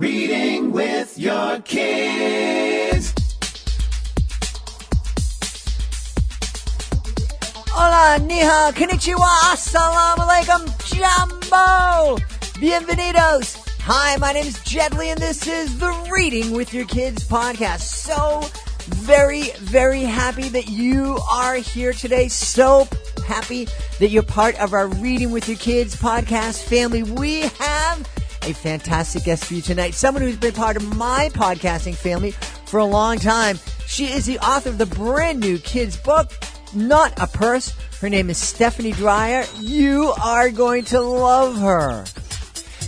Reading with your kids. Hola, ni hao, konnichiwa, assalamu alaikum, jumbo, bienvenidos. Hi, my name is Jet Li, and this is the Reading with Your Kids podcast. So very, very happy that you are here today. So happy that you're part of our Reading with Your Kids podcast family. We have a fantastic guest for you tonight. Someone who's been part of my podcasting family for a long time. She is the author of the brand new kids book, Not a Purse. Her name is Stephanie Dreyer. You are going to love her.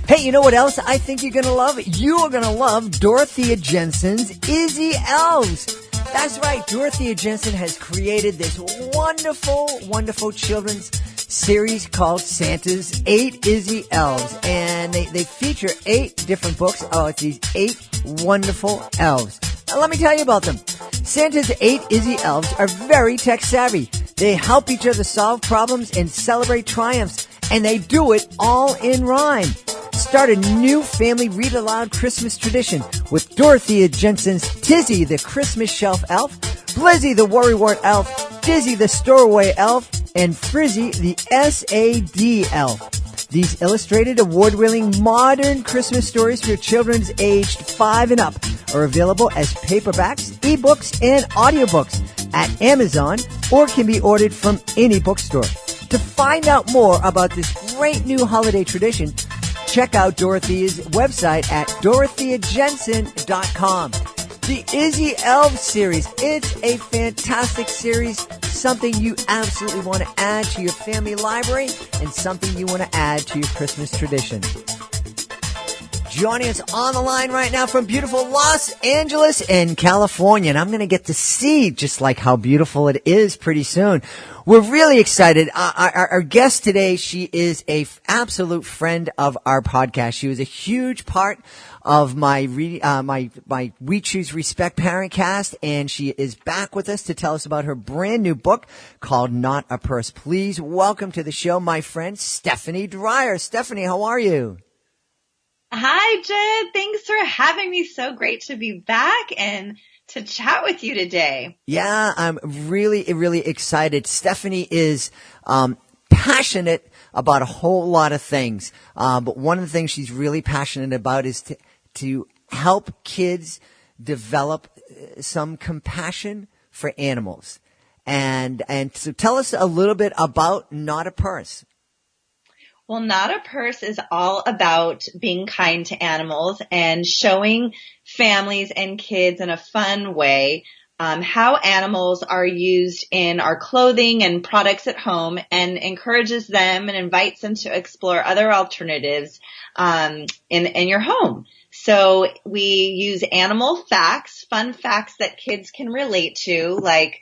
Hey, you know what else I think you're going to love? You are going to love Dorothea Jensen's Izzy Elves. That's right. Dorothea Jensen has created this wonderful, wonderful children's series called Santa's 8 Izzy Elves. And they feature 8 different books of these 8 wonderful elves. Now, let me tell you about them. Santa's 8 Izzy Elves are very tech savvy. They help each other solve problems and celebrate triumphs. And they do it all in rhyme. Start a new family read-aloud Christmas tradition with Dorothea Jensen's Tizzy the Christmas Shelf Elf, Blizzy the Worrywart Elf, Dizzy the Stowaway Elf, and Frizzy the SAD Elf. These illustrated, award-winning, modern Christmas stories for children aged 5 and up are available as paperbacks, ebooks, and audiobooks at Amazon or can be ordered from any bookstore. To find out more about this great new holiday tradition, check out Dorothea's website at dorotheajensen.com. The Izzy Elves series, it's a fantastic series, something you absolutely want to add to your family library and something you want to add to your Christmas tradition. Joining us on the line right now from beautiful Los Angeles and California, and I'm going to get to see just like how beautiful it is pretty soon. We're really excited. Our guest today, she is a absolute friend of our podcast. She was a huge part of my We Choose Respect parent cast, and she is back with us to tell us about her brand new book called Not a Purse. Please welcome to the show my friend Stephanie Dreyer. Stephanie, how are you? Hi, Jed. Thanks for having me. So great to be back and to chat with you today. Yeah, I'm really, really excited. Stephanie is passionate about a whole lot of things, but one of the things she's really passionate about is to help kids develop some compassion for animals. And so tell us a little bit about Not a Purse. Well, Not a Purse is all about being kind to animals and showing families and kids in a fun way how animals are used in our clothing and products at home, and encourages them and invites them to explore other alternatives in your home. So we use animal facts, fun facts that kids can relate to, like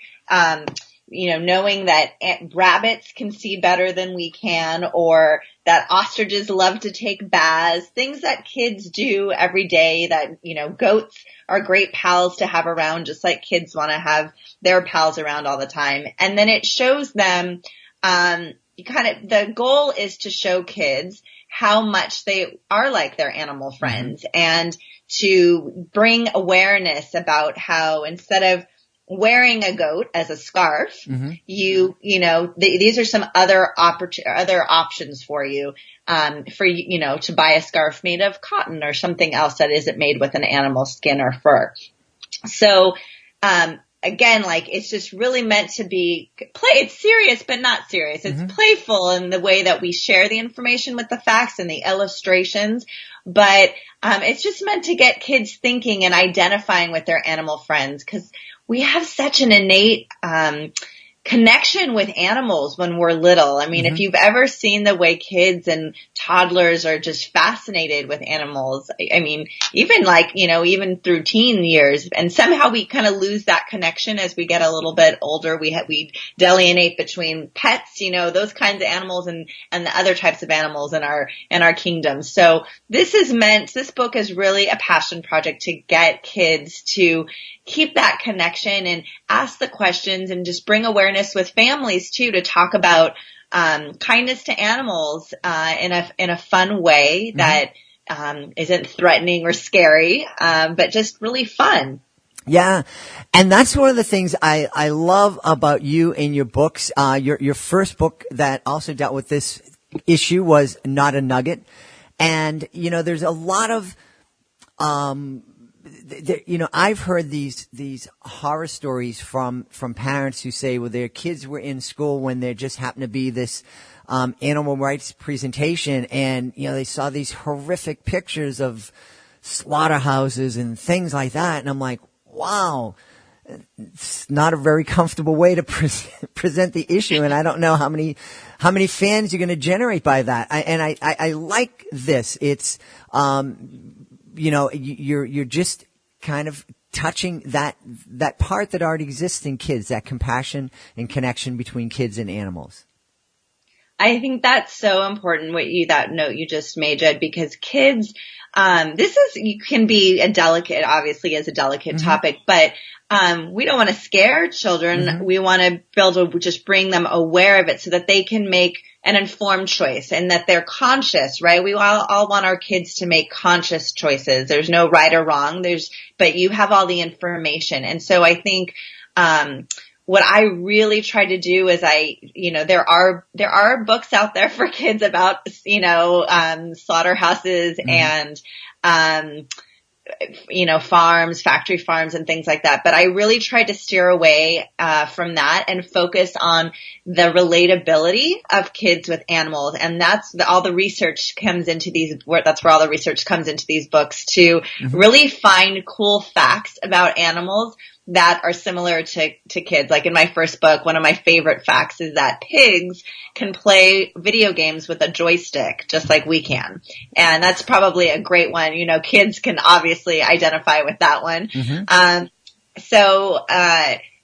knowing that rabbits can see better than we can, or that ostriches love to take baths, things that kids do every day that, goats are great pals to have around, just like kids want to have their pals around all the time. And then it shows them, the goal is to show kids how much they are like their animal friends, and to bring awareness about how instead of wearing a goat as a scarf, these are some other options for you, to buy a scarf made of cotton or something else that isn't made with an animal skin or fur. So, again, it's just really meant to be it's serious, but not serious. It's playful in the way that we share the information with the facts and the illustrations. But, it's just meant to get kids thinking and identifying with their animal friends, because we have such an innate connection with animals when we're little. I mean, if you've ever seen the way kids and toddlers are just fascinated with animals, I mean, even through teen years, and somehow we kind of lose that connection as we get a little bit older. We delineate between pets, those kinds of animals and the other types of animals in our kingdom. So this book is really a passion project to get kids to keep that connection and ask the questions, and just bring awareness with families too, to talk about kindness to animals in a fun way that isn't threatening or scary, but just really fun. Yeah. And that's one of the things I love about you in your books. Your first book that also dealt with this issue was Not a Nugget. And, there's a lot of, I've heard these horror stories from parents who say, well, their kids were in school when there just happened to be this animal rights presentation, and they saw these horrific pictures of slaughterhouses and things like that, and I'm like, wow, it's not a very comfortable way to present the issue, and I don't know how many fans you're going to generate by that. I like this. It's you're just kind of touching that part that already exists in kids, that compassion and connection between kids and animals. I think that's so important, that note you just made, Jed, because kids, can be obviously as a delicate topic, but we don't want to scare children. Mm-hmm. We want to just bring them aware of it so that they can make an informed choice and that they're conscious, right? We all want our kids to make conscious choices. There's no right or wrong. But you have all the information. And so I think, what I really try to do is there are books out there for kids about, slaughterhouses and, farms, factory farms and things like that. But I really try to steer away, from that and focus on the relatability of kids with animals. And that's all the research comes into that's where all the research comes into these books to really find cool facts about animals that are similar to kids. Like in my first book, one of my favorite facts is that pigs can play video games with a joystick just like we can. And that's probably a great one. Kids can obviously identify with that one. Mm-hmm.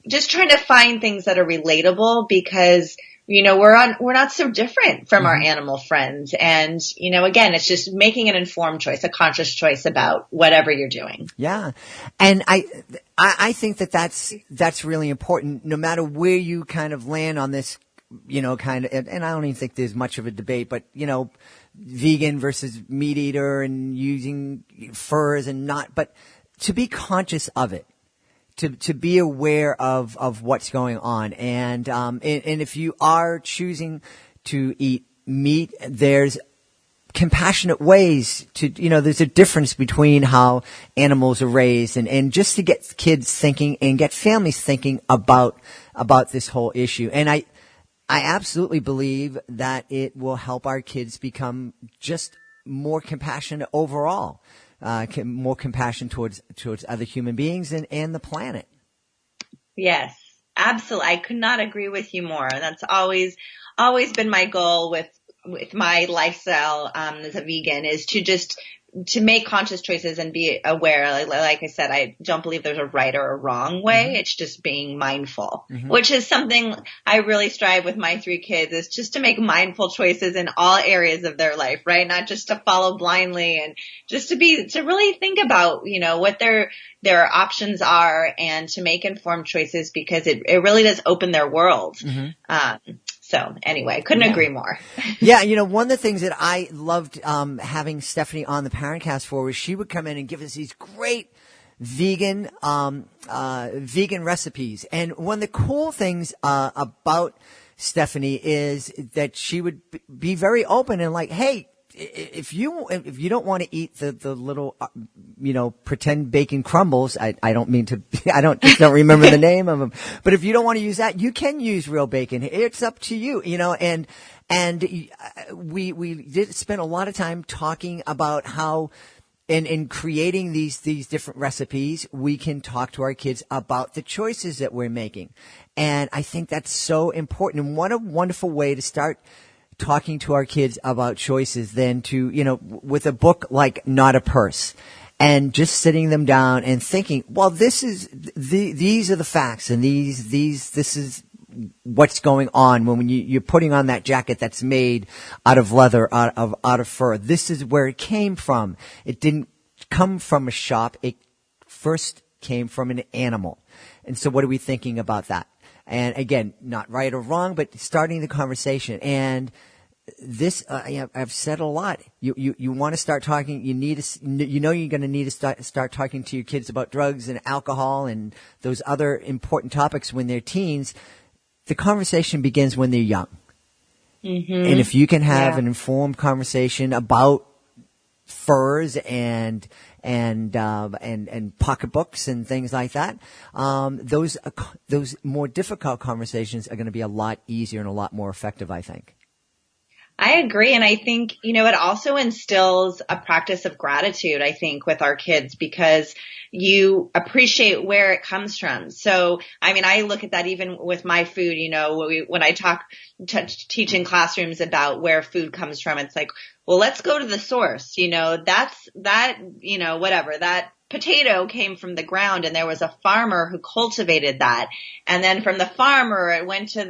Just trying to find things that are relatable because we're not so different from our animal friends. And, again, it's just making an informed choice, a conscious choice about whatever you're doing. Yeah. And I think that's really important no matter where you kind of land on this, and I don't even think there's much of a debate, but, vegan versus meat eater and using furs and not, but to be conscious of it. To be aware of what's going on. And if you are choosing to eat meat, there's compassionate ways there's a difference between how animals are raised and just to get kids thinking and get families thinking about this whole issue. And I absolutely believe that it will help our kids become just more compassionate overall. More compassion towards other human beings and the planet. Yes, absolutely. I could not agree with you more. That's always been my goal with my lifestyle as a vegan is to make conscious choices and be aware. Like I said, I don't believe there's a right or a wrong way. Mm-hmm. It's just being mindful, which is something I really strive with my 3 kids is just to make mindful choices in all areas of their life, right? Not just to follow blindly and just to really think about, what their options are and to make informed choices because it really does open their world. Mm-hmm. So anyway, couldn't agree more. Yeah, one of the things that I loved having Stephanie on the Parentcast for was she would come in and give us these great vegan recipes. And one of the cool things about Stephanie is that she would be very open and like, hey, if you don't want to eat the little pretend bacon crumbles, I don't remember the name of them, but if you don't want to use that, you can use real bacon. It's up to you, and we did spend a lot of time talking about how in creating these different recipes, we can talk to our kids about the choices that we're making. And I think that's so important. And what a wonderful way to start talking to our kids about choices than to, with a book like Not a Purse and just sitting them down and thinking, well, these are the facts and this is what's going on when you're putting on that jacket that's made out of leather, out of fur. This is where it came from. It didn't come from a shop. It first came from an animal. And so what are we thinking about that? And again, not right or wrong, but starting the conversation. And this, I've said a lot. You want to start talking. You're going to need to start talking to your kids about drugs and alcohol and those other important topics when they're teens. The conversation begins when they're young. Mm-hmm. And if you can have an informed conversation about furs and pocketbooks and things like that, those more difficult conversations are going to be a lot easier and a lot more effective, I think. I agree. And I think, it also instills a practice of gratitude, I think, with our kids, because you appreciate where it comes from. So, I look at that even with my food, when I teach in classrooms about where food comes from, it's like, well, let's go to the source. That potato came from the ground and there was a farmer who cultivated that. And then from the farmer, it went to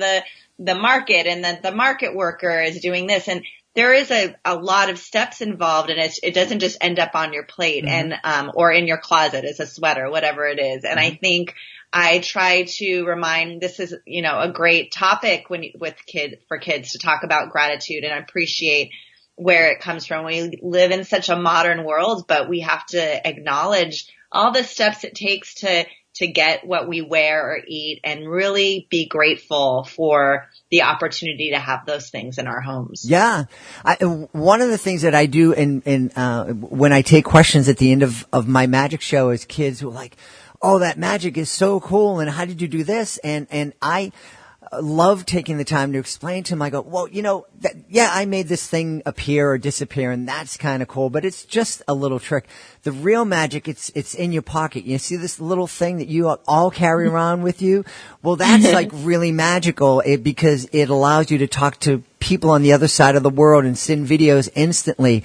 the market, and then the market worker is doing this. And there is a lot of steps involved, and it doesn't just end up on your plate and, or in your closet as a sweater, whatever it is. And I think I try to remind, this is, a great topic for kids to talk about gratitude and appreciate where it comes from. We live in such a modern world, but we have to acknowledge all the steps it takes to get what we wear or eat, and really be grateful for the opportunity to have those things in our homes. Yeah. One of the things that I do when I take questions at the end of my magic show is kids who are like, oh, that magic is so cool, and how did you do this? And I love taking the time to explain to them. I go, well, I made this thing appear or disappear, and that's kind of cool, but it's just a little trick. The real magic, it's in your pocket. You see this little thing that you all carry around with you? Well, that's like really magical because it allows you to talk to people on the other side of the world and send videos instantly.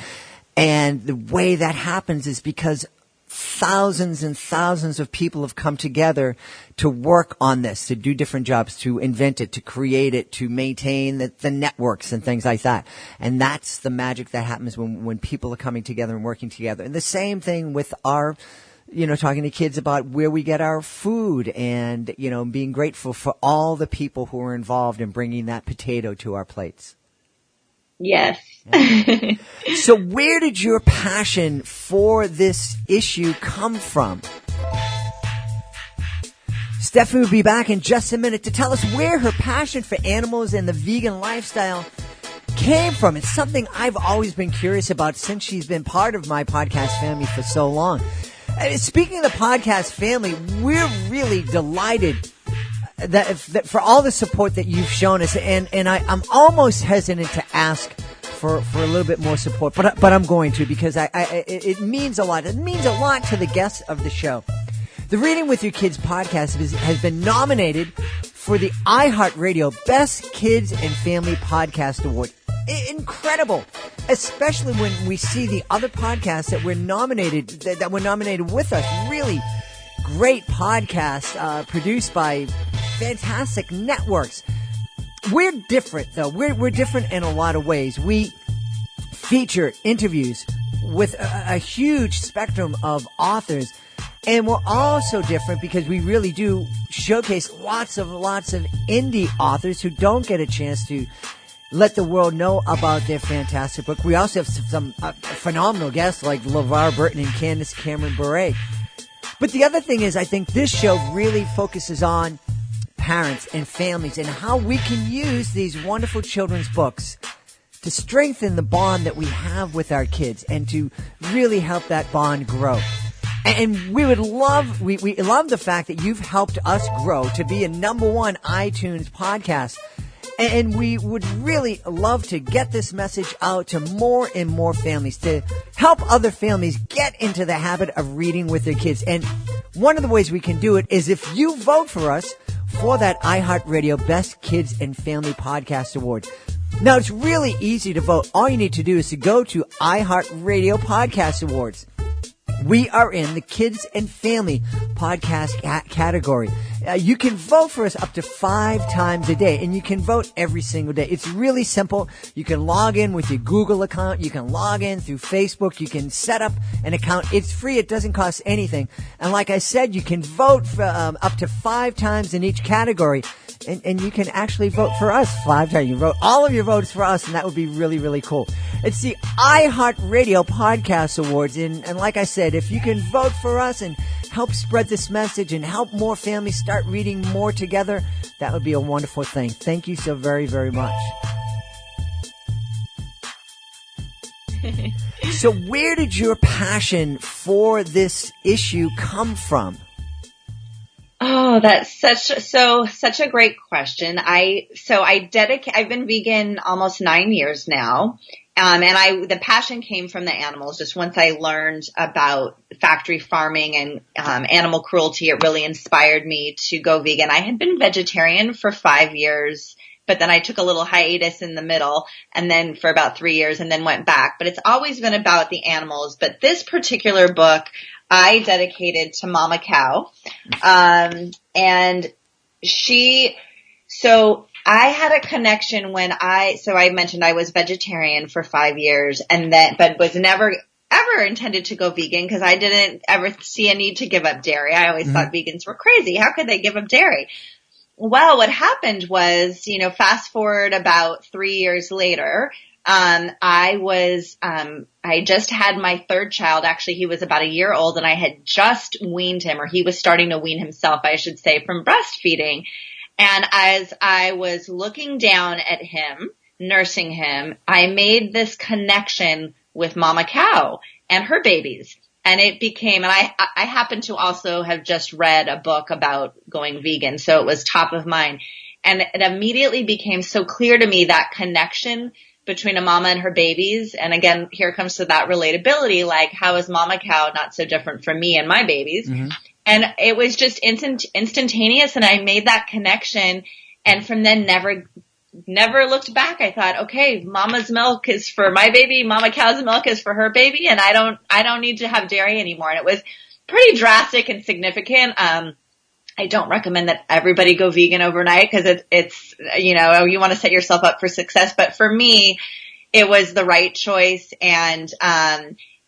And the way that happens is because thousands and thousands of people have come together to work on this, to do different jobs, to invent it, to create it, to maintain the networks and things like that. And that's the magic that happens when people are coming together and working together. And the same thing with our, talking to kids about where we get our food and, being grateful for all the people who are involved in bringing that potato to our plates. Yes. Yeah. So where did your passion for this issue come from? Stephanie will be back in just a minute to tell us where her passion for animals and the vegan lifestyle came from. It's something I've always been curious about since she's been part of my podcast family for so long. Speaking of the podcast family, we're really delighted that for all the support that you've shown us, and I'm almost hesitant to ask for a little bit more support, but I'm going to, because it means a lot. It means a lot to the guests of the show. The Reading with Your Kids podcast has been nominated for the iHeartRadio Best Kids and Family Podcast Award. Incredible, especially when we see the other podcasts that were nominated with us. Really great podcasts produced by fantastic networks. We're different, though. We're different in a lot of ways. We feature interviews with a huge spectrum of authors, and we're also different because we really do showcase lots of indie authors who don't get a chance to let the world know about their fantastic book. We also have some phenomenal guests like LeVar Burton and Candace Cameron Bure. But the other thing is, I think this show really focuses on parents and families and how we can use these wonderful children's books to strengthen the bond that we have with our kids and to really help that bond grow. And we love the fact that you've helped us grow to be a #1 iTunes podcast. And we would really love to get this message out to more and more families, to help other families get into the habit of reading with their kids. And one of the ways we can do it is if you vote for us for that iHeartRadio Best Kids and Family Podcast Award. Now, it's really easy to vote. All you need to do is to go to iHeartRadio Podcast Awards. We are in the Kids and Family Podcast category. You can vote for us up to 5 times a day, and you can vote every single day. It's really simple. You can log in with your Google account. You can log in through Facebook. You can set up an account. It's free. It doesn't cost anything. And like I said, you can vote for up to 5 times in each category. and you can actually vote for us 5 times. You vote all of your votes for us, and that would be really, really cool. It's the iHeartRadio Podcast Awards, and like I said, if you can vote for us and help spread this message and help more families start reading more together, that would be a wonderful thing. Thank you so very, very much. So where did your passion for this issue come from? Oh, that's such a great question. I've been vegan almost 9 years now. And the passion came from the animals. Just once I learned about factory farming and, animal cruelty, it really inspired me to go vegan. I had been vegetarian for 5 years, but then I took a little hiatus in the middle and then for about 3 years and then went back. But it's always been about the animals. But this particular book I dedicated to Mama Cow. So I had a connection when I mentioned I was vegetarian for 5 years but was never ever intended to go vegan because I didn't ever see a need to give up dairy. I always thought vegans were crazy. How could they give up dairy? Well, what happened was, fast forward about 3 years later, I just had my third child. Actually, he was about a year old and I had just weaned him, or he was starting to wean himself, I should say, from breastfeeding. And as I was looking down at him, nursing him, I made this connection with Mama Cow and her babies. And it became, and I happened to also have just read a book about going vegan, so it was top of mind. And it immediately became so clear to me, that connection between a mama and her babies. And again, here comes to that relatability, like how is Mama Cow not so different from me and my babies? Mm-hmm. And it was just instantaneous, and I made that connection, and from then never looked back. I thought, okay, Mama's milk is for my baby, Mama Cow's milk is for her baby, and I don't need to have dairy anymore. And it was pretty drastic and significant. I don't recommend that everybody go vegan overnight because it's you want to set yourself up for success. But for me, it was the right choice, and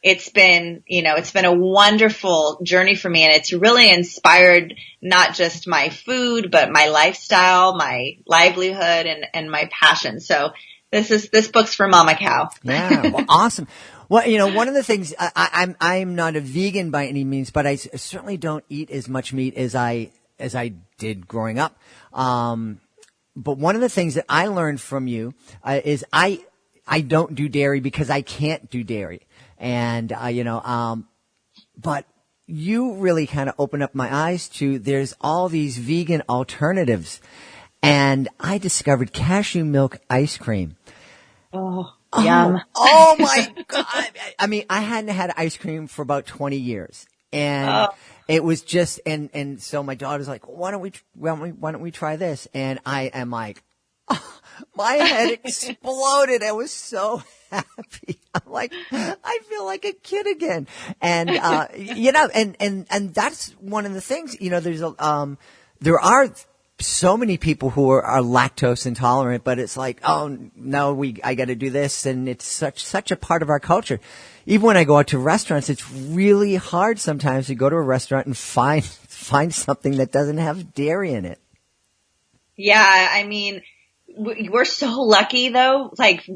it's been a wonderful journey for me, and it's really inspired not just my food, but my lifestyle, my livelihood, and my passion. So this book's for Mama Cow. Yeah, well, awesome. Well, one of the things, I'm not a vegan by any means, but I certainly don't eat as much meat as I did growing up. But one of the things that I learned from you is I don't do dairy because I can't do dairy. And, but you really kind of opened up my eyes to, there's all these vegan alternatives. And I discovered cashew milk ice cream. Oh, yum. Oh my God. I mean, I hadn't had ice cream for about 20 years. And it was just, and so my daughter's like, why don't we try this? And I am like, oh, my head exploded. I was so happy. I'm like, I feel like a kid again. And, and that's one of the things, there are so many people who are lactose intolerant, but it's like, oh no, I got to do this. And it's such a part of our culture. Even when I go out to restaurants, it's really hard sometimes to go to a restaurant and find something that doesn't have dairy in it. Yeah. I mean, we're so lucky though, like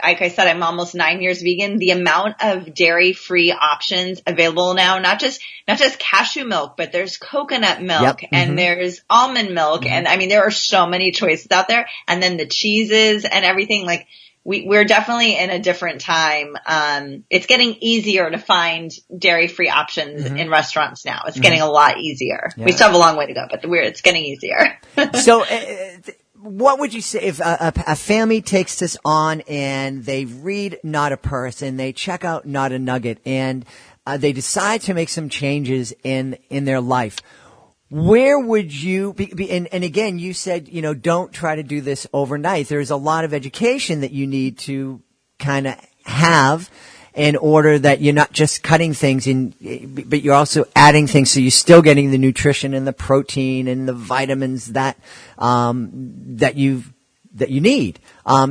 I said, I'm almost 9 years vegan. The amount of dairy-free options available now, not just cashew milk, but there's coconut milk, and there's almond milk. And I mean, there are so many choices out there. And then the cheeses and everything, like we're definitely in a different time. It's getting easier to find dairy-free options in restaurants now. It's getting a lot easier. Yeah. We still have a long way to go, but it's getting easier. So, what would you say if a family takes this on and they read Not a Purse and they check out Not a Nugget and they decide to make some changes in their life? Where would you be? And again, you said, don't try to do this overnight. There's a lot of education that you need to kind of have in order that you're not just cutting things in, but you're also adding things so you're still getting the nutrition and the protein and the vitamins that you need.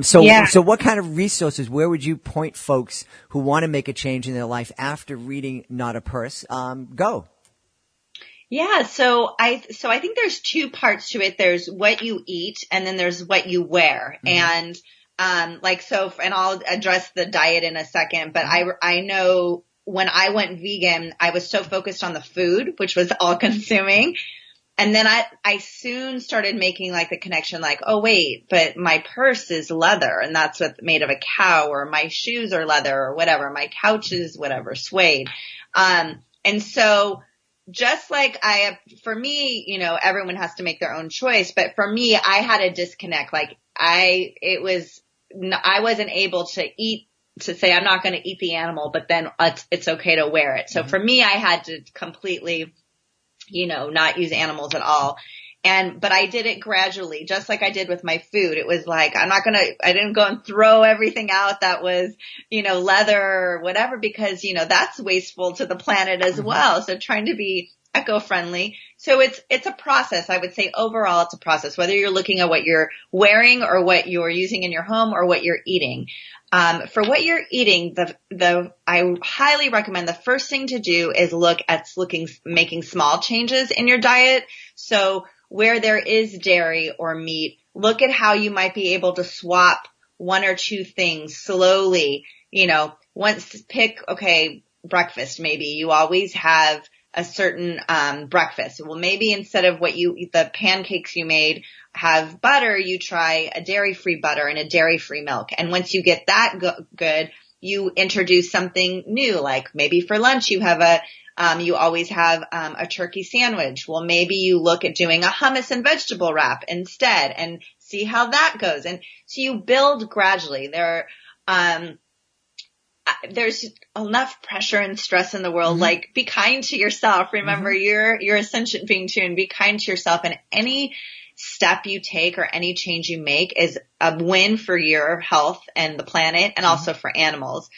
So what kind of resources, where would you point folks who want to make a change in their life after reading Not a Purse, go? Yeah, so I think there's two parts to it. There's what you eat and then there's what you wear. And and I'll address the diet in a second, but I know when I went vegan, I was so focused on the food, which was all consuming. And then I soon started making like the connection like, oh wait, but my purse is leather and that's what's made of a cow, or my shoes are leather or whatever. My couch is whatever, suede. And so just like for me, you know, everyone has to make their own choice, but for me, I had a disconnect. Like I wasn't able to say I'm not going to eat the animal, but then it's okay to wear it. So for me, I had to completely, you know, not use animals at all. But I did it gradually, just like I did with my food. It was like, I didn't go and throw everything out that was, you know, leather or whatever, because, you know, that's wasteful to the planet as well. So trying to be eco-friendly. So it's a process. I would say overall it's a process, whether you're looking at what you're wearing or what you're using in your home or what you're eating. For what you're eating, I highly recommend the first thing to do is look at making small changes in your diet. So where there is dairy or meat, look at how you might be able to swap one or two things slowly. You know, breakfast, maybe you always have a certain breakfast. Well, maybe instead of the pancakes you made have butter, you try a dairy-free butter and a dairy-free milk. And once you get that good, you introduce something new, like maybe for lunch you have you always have a turkey sandwich. Well, maybe you look at doing a hummus and vegetable wrap instead and see how that goes. And so you build gradually. There's enough pressure and stress in the world. Like, be kind to yourself. Remember, you're a sentient being too, and be kind to yourself. And any step you take or any change you make is a win for your health and the planet, and also for animals.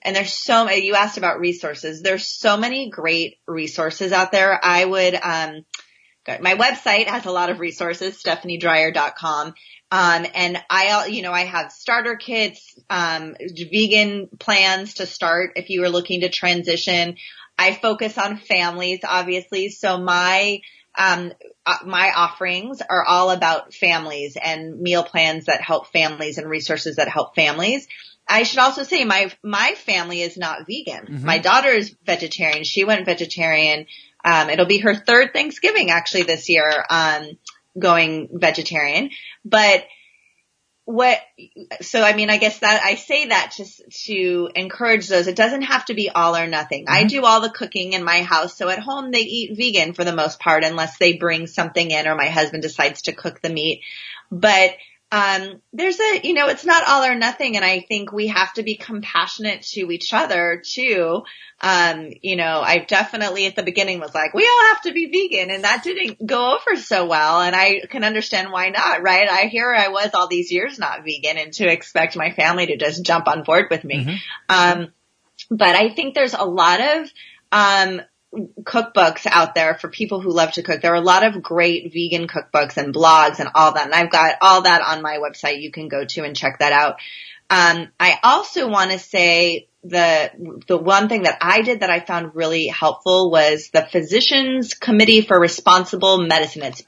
And there's you asked about resources. There's so many great resources out there. I would, my website has a lot of resources, stephaniedreyer.com. And I have starter kits, vegan plans to start if you are looking to transition. I focus on families, obviously. So my offerings are all about families and meal plans that help families and resources that help families. I should also say my family is not vegan. My daughter is vegetarian. She went vegetarian. It'll be her third Thanksgiving actually this year, going vegetarian. But I guess that I say that just to encourage those. It doesn't have to be all or nothing. I do all the cooking in my house. So at home they eat vegan for the most part, unless they bring something in or my husband decides to cook the meat. But it's not all or nothing. And I think we have to be compassionate to each other too. I definitely at the beginning was like, we all have to be vegan, and that didn't go over so well. And I can understand why not, right? I was all these years not vegan, and to expect my family to just jump on board with me. But I think there's a lot of, cookbooks out there for people who love to cook. There are a lot of great vegan cookbooks and blogs and all that. And I've got all that on my website. You can go to and check that out. I also want to say the one thing that I did that I found really helpful was the Physicians Committee for Responsible Medicine. It's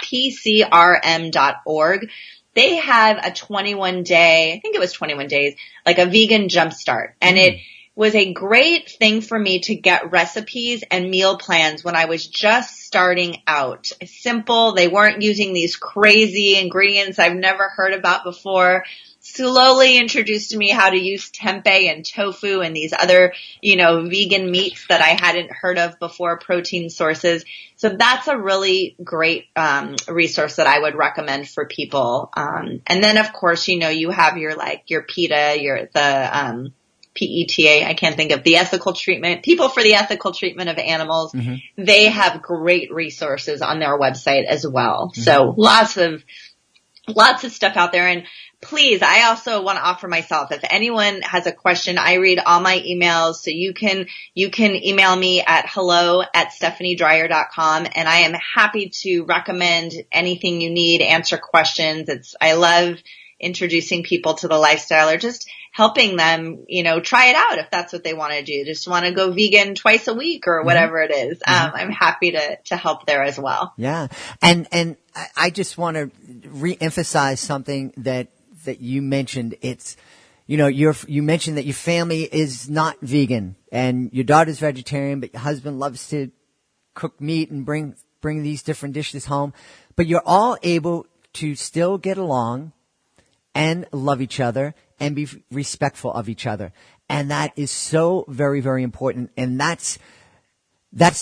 pcrm.org. They have a 21-day, I think it was 21 days, like a vegan jumpstart. And it was a great thing for me to get recipes and meal plans when I was just starting out. Simple. They weren't using these crazy ingredients I've never heard about before. Slowly introduced to me how to use tempeh and tofu and these other, vegan meats that I hadn't heard of before, protein sources. So that's a really great resource that I would recommend for people. And then of course, you have your PETA, the PETA, I can't think of the ethical treatment, people for the ethical treatment of animals. They have great resources on their website as well. So lots of stuff out there. And please, I also want to offer myself, if anyone has a question, I read all my emails. So you can email me at hello@stephaniedreyer.com, and I am happy to recommend anything you need, answer questions. I love introducing people to the lifestyle, or just helping them, try it out if that's what they want to do. Just want to go vegan twice a week or whatever it is. I'm happy to help there as well. Yeah. And I just want to reemphasize something that you mentioned. It's, you mentioned that your family is not vegan and your daughter's vegetarian, but your husband loves to cook meat and bring these different dishes home, but you're all able to still get along and love each other and be respectful of each other. And that is so very, very important. And that's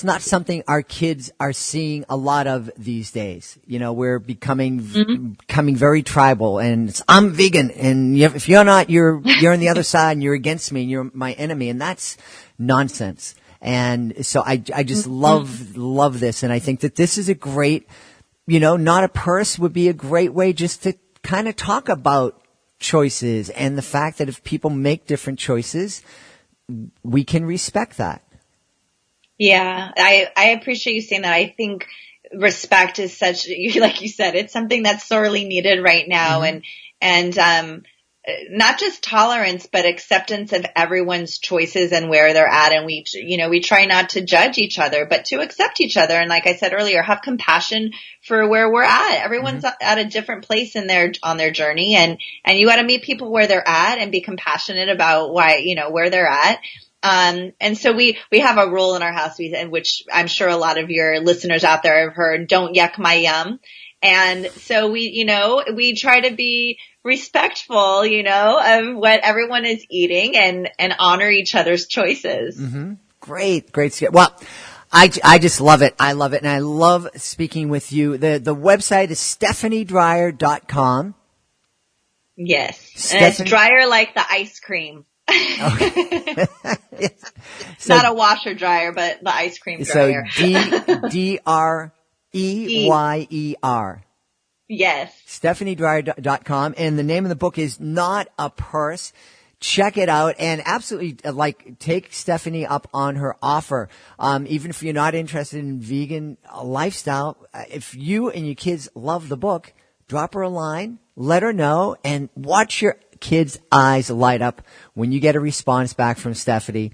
not something our kids are seeing a lot of these days. We're becoming very tribal, and I'm vegan, and if you're not, you're on the other side and you're against me and you're my enemy. And that's nonsense. And so I just love this. And I think that this is a great, not a purse would be a great way just to kind of talk about choices and the fact that if people make different choices, we can respect that. Yeah, I appreciate you saying that. I think respect is such, like you said, it's something that's sorely needed right now. And not just tolerance, but acceptance of everyone's choices and where they're at. And we try not to judge each other, but to accept each other. And like I said earlier, have compassion for where we're at. Everyone's at a different place on their journey. And you got to meet people where they're at and be compassionate about where they're at. And so we have a rule in our house, in which I'm sure a lot of your listeners out there have heard, don't yuck my yum. And so we try to be respectful, of what everyone is eating and honor each other's choices. Mm-hmm. Great. Well, I just love it. I love it. And I love speaking with you. The website is stephaniedreyer.com. Yes. And it's Dreyer like the ice cream. Okay. So, not a washer dryer, but the ice cream dryer. So DREYER. Yes. StephanieDreyer.com. And the name of the book is Not a Purse. Check it out and absolutely take Stephanie up on her offer. Even if you're not interested in vegan lifestyle, if you and your kids love the book, drop her a line, let her know, and watch your kids' eyes light up when you get a response back from Stephanie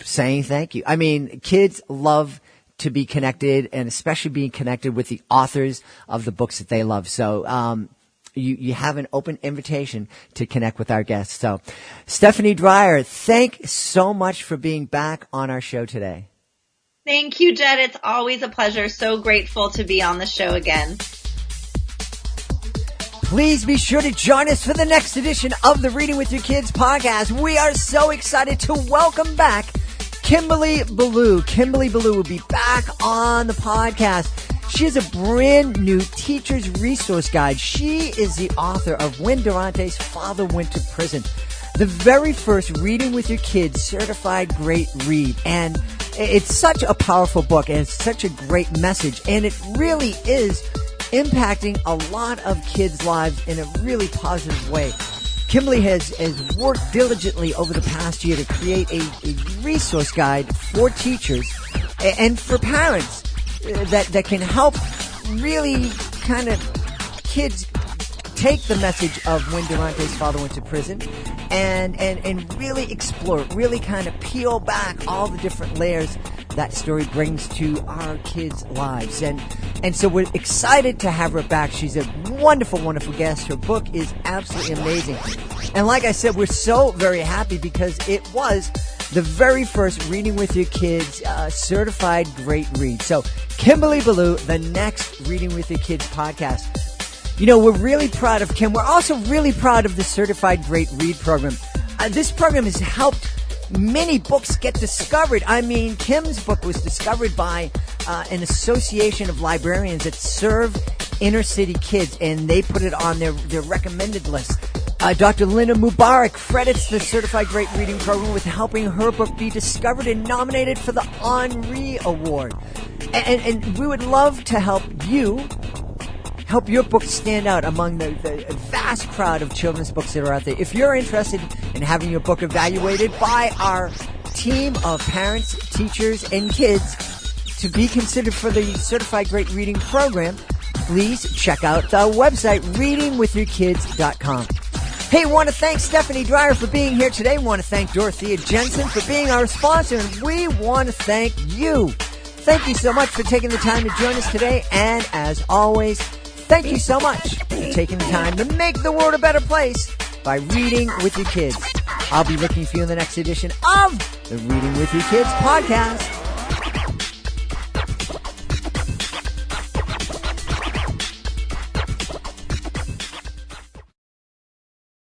saying thank you. I mean, kids love to be connected, and especially being connected with the authors of the books that they love. So you have an open invitation to connect with our guests. So Stephanie Dreyer, thank so much for being back on our show today. Thank you, Jed. It's always a pleasure. So grateful to be on the show again. Please be sure to join us for the next edition of the Reading with Your Kids podcast. We are so excited to welcome back Kimberly Ballou. Kimberly Ballou will be back on the podcast. She is a brand new teacher's resource guide. She is the author of When Durante's Father Went to Prison, the very first Reading with Your Kids certified great read. And it's such a powerful book, and it's such a great message. And it really is impacting a lot of kids' lives in a really positive way. Kimberly has worked diligently over the past year to create a resource guide for teachers and for parents that can help really kind of kids take the message of When Durante's Father Went to Prison and really explore it, really kind of peel back all the different layers that story brings to our kids' lives. And so we're excited to have her back. She's a wonderful, wonderful guest. Her book is absolutely amazing. And like I said, we're so very happy because it was the very first Reading with Your Kids certified great read. So Kimberly Ballou, the next Reading with Your Kids podcast. We're really proud of Kim. We're also really proud of the Certified Great Read program. This program has helped many books get discovered. I mean, Kim's book was discovered by an association of librarians that serve inner city kids, and they put it on their recommended list. Dr. Linda Mubarak credits the Certified Great Reading program with helping her book be discovered and nominated for the Henri Award. And we would love to help your book stand out among the vast crowd of children's books that are out there. If you're interested in having your book evaluated by our team of parents, teachers, and kids to be considered for the Certified Great Reading program, please check out the website, readingwithyourkids.com. Hey, want to thank Stephanie Dreyer for being here today. Want to thank Dorothea Jensen for being our sponsor. And we want to thank you. Thank you so much for taking the time to join us today. And as always, thank you so much for taking the time to make the world a better place by reading with your kids. I'll be looking for you in the next edition of the Reading with Your Kids podcast.